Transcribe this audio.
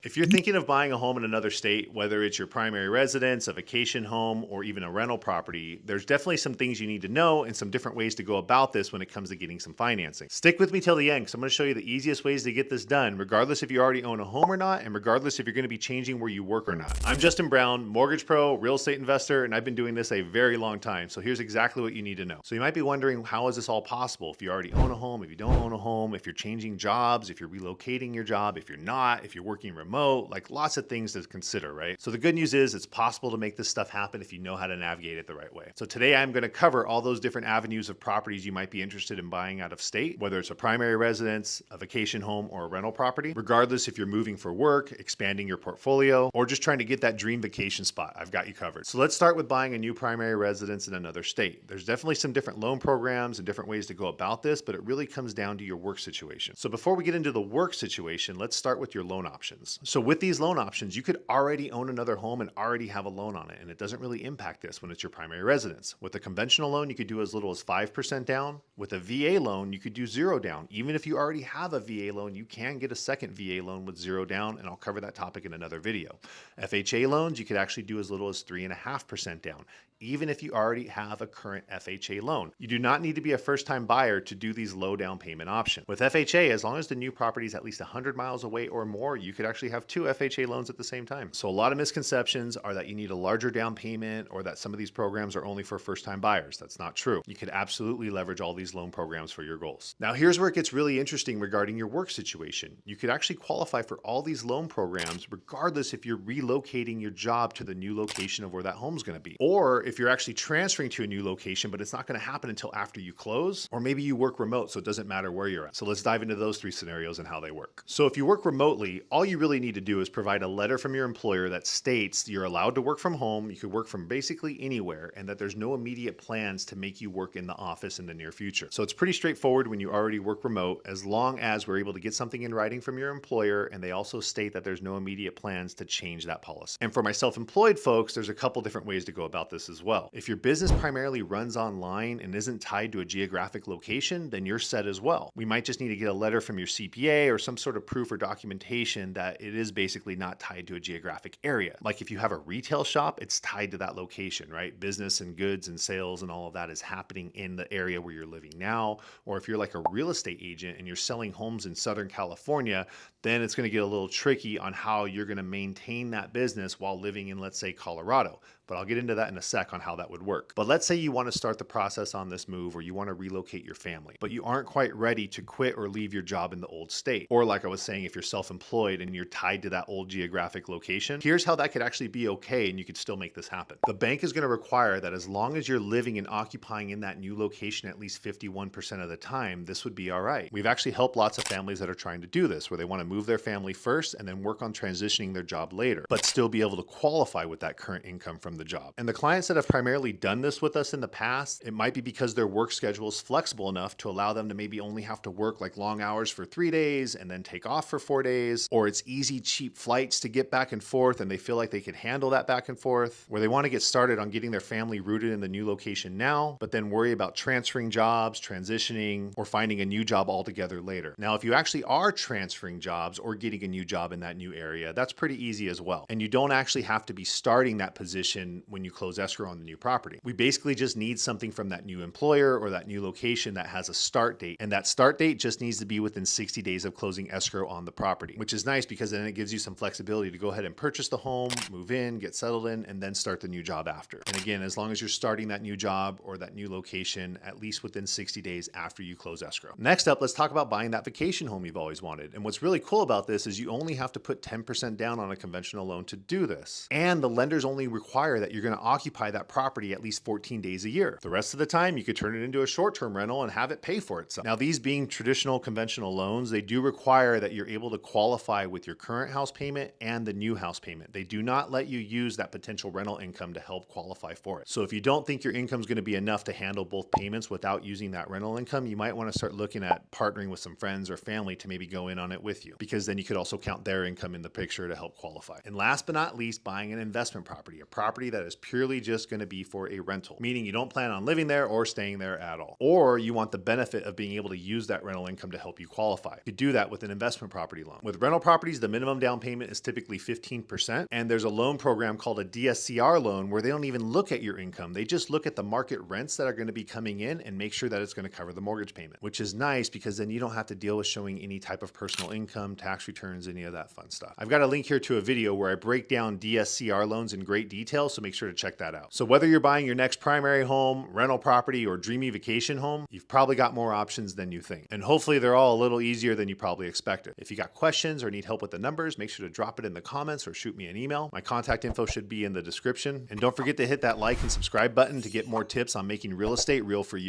If you're thinking of buying a home in another state, whether it's your primary residence, a vacation home, or even a rental property, there's definitely some things you need to know and some different ways to go about this when it comes to getting some financing. Stick with me till the end because I'm going to show you the easiest ways to get this done, regardless if you already own a home or not, and regardless if you're going to be changing where you work or not. I'm Justin Brown, mortgage pro, real estate investor, and I've been doing this a very long time. So here's exactly what you need to know. So you might be wondering, how is this all possible? If you already own a home, if you don't own a home, if you're changing jobs, if you're relocating your job, if you're not, if you're working remote, like lots of things to consider, right? So the good news is it's possible to make this stuff happen if you know how to navigate it the right way. So today I'm going to cover all those different avenues of properties you might be interested in buying out of state, whether it's a primary residence, a vacation home, or a rental property, regardless if you're moving for work, expanding your portfolio, or just trying to get that dream vacation spot. I've got you covered. So let's start with buying a new primary residence in another state. There's definitely some different loan programs and different ways to go about this, but it really comes down to your work situation. So before we get into the work situation, let's start with your loan options. So with these loan options, you could already own another home and already have a loan on it, and it doesn't really impact this when it's your primary residence. With a conventional loan, you could do as little as 5% down. With a VA loan, you could do 0 down. Even if you already have a VA loan, you can get a second VA loan with 0 down, and I'll cover that topic in another video. FHA loans, you could actually do as little as 3.5% down, even if you already have a current FHA loan. You do not need to be a first-time buyer to do these low down payment options. With FHA, as long as the new property is at least 100 miles away or more, you could actually have 2 FHA loans at the same time. So a lot of misconceptions are that you need a larger down payment or that some of these programs are only for first-time buyers. That's not true. You could absolutely leverage all these loan programs for your goals. Now, here's where it gets really interesting regarding your work situation. You could actually qualify for all these loan programs regardless if you're relocating your job to the new location of where that home's going to be, or if you're actually transferring to a new location, but it's not going to happen until after you close, or maybe you work remote, so it doesn't matter where you're at. So let's dive into those 3 scenarios and how they work. So if you work remotely, all you really need to do is provide a letter from your employer that states you're allowed to work from home, you could work from basically anywhere, and that there's no immediate plans to make you work in the office in the near future. So it's pretty straightforward when you already work remote, as long as we're able to get something in writing from your employer and they also state that there's no immediate plans to change that policy. And for my self-employed folks, there's a couple different ways to go about this as well. If your business primarily runs online and isn't tied to a geographic location, then you're set as well. We might just need to get a letter from your CPA or some sort of proof or documentation that it is basically not tied to a geographic area. Like if you have a retail shop, it's tied to that location, right? Business and goods and sales and all of that is happening in the area where you're living now. Or if you're like a real estate agent and you're selling homes in Southern California, then it's going to get a little tricky on how you're going to maintain that business while living in, let's say, Colorado. But I'll get into that in a sec on how that would work. But let's say you want to start the process on this move, or you want to relocate your family, but you aren't quite ready to quit or leave your job in the old state. Or like I was saying, if you're self-employed and you're tied to that old geographic location, here's how that could actually be okay and you could still make this happen. The bank is going to require that as long as you're living and occupying in that new location at least 51% of the time, this would be all right. We've actually helped lots of families that are trying to do this, where they want to move their family first and then work on transitioning their job later, but still be able to qualify with that current income from the job. And the clients that have primarily done this with us in the past, it might be because their work schedule is flexible enough to allow them to maybe only have to work like long hours for 3 days and then take off for 4 days, or it's easy, cheap flights to get back and forth and they feel like they can handle that back and forth, where they want to get started on getting their family rooted in the new location now, but then worry about transferring jobs, transitioning, or finding a new job altogether later. Now, if you actually are transferring jobs or getting a new job in that new area, that's pretty easy as well. And you don't actually have to be starting that position when you close escrow on the new property. We basically just need something from that new employer or that new location that has a start date. And that start date just needs to be within 60 days of closing escrow on the property, which is nice because then it gives you some flexibility to go ahead and purchase the home, move in, get settled in, and then start the new job after. And again, as long as you're starting that new job or that new location at least within 60 days after you close escrow. Next up, let's talk about buying that vacation home you've always wanted. And what's really cool about this is you only have to put 10% down on a conventional loan to do this. And the lenders only require that you're going to occupy that property at least 14 days a year. The rest of the time, you could turn it into a short-term rental and have it pay for itself. Now, these being traditional conventional loans, they do require that you're able to qualify with your current house payment and the new house payment. They do not let you use that potential rental income to help qualify for it. So if you don't think your income is going to be enough to handle both payments without using that rental income, you might want to start looking at partnering with some friends or family to maybe go in on it with you, because then you could also count their income in the picture to help qualify. And last but not least, buying an investment property, a property that is purely just going to be for a rental, meaning you don't plan on living there or staying there at all. Or you want the benefit of being able to use that rental income to help you qualify. You could do that with an investment property loan. With rental properties, the the minimum down payment is typically 15%. And there's a loan program called a DSCR loan where they don't even look at your income. They just look at the market rents that are going to be coming in and make sure that it's going to cover the mortgage payment, which is nice because then you don't have to deal with showing any type of personal income, tax returns, any of that fun stuff. I've got a link here to a video where I break down DSCR loans in great detail, so make sure to check that out. So whether you're buying your next primary home, rental property, or dreamy vacation home, you've probably got more options than you think. And hopefully they're all a little easier than you probably expected. If you got questions or need help with the numbers, make sure to drop it in the comments or shoot me an email. My contact info should be in the description. And don't forget to hit that like and subscribe button to get more tips on making real estate real for you.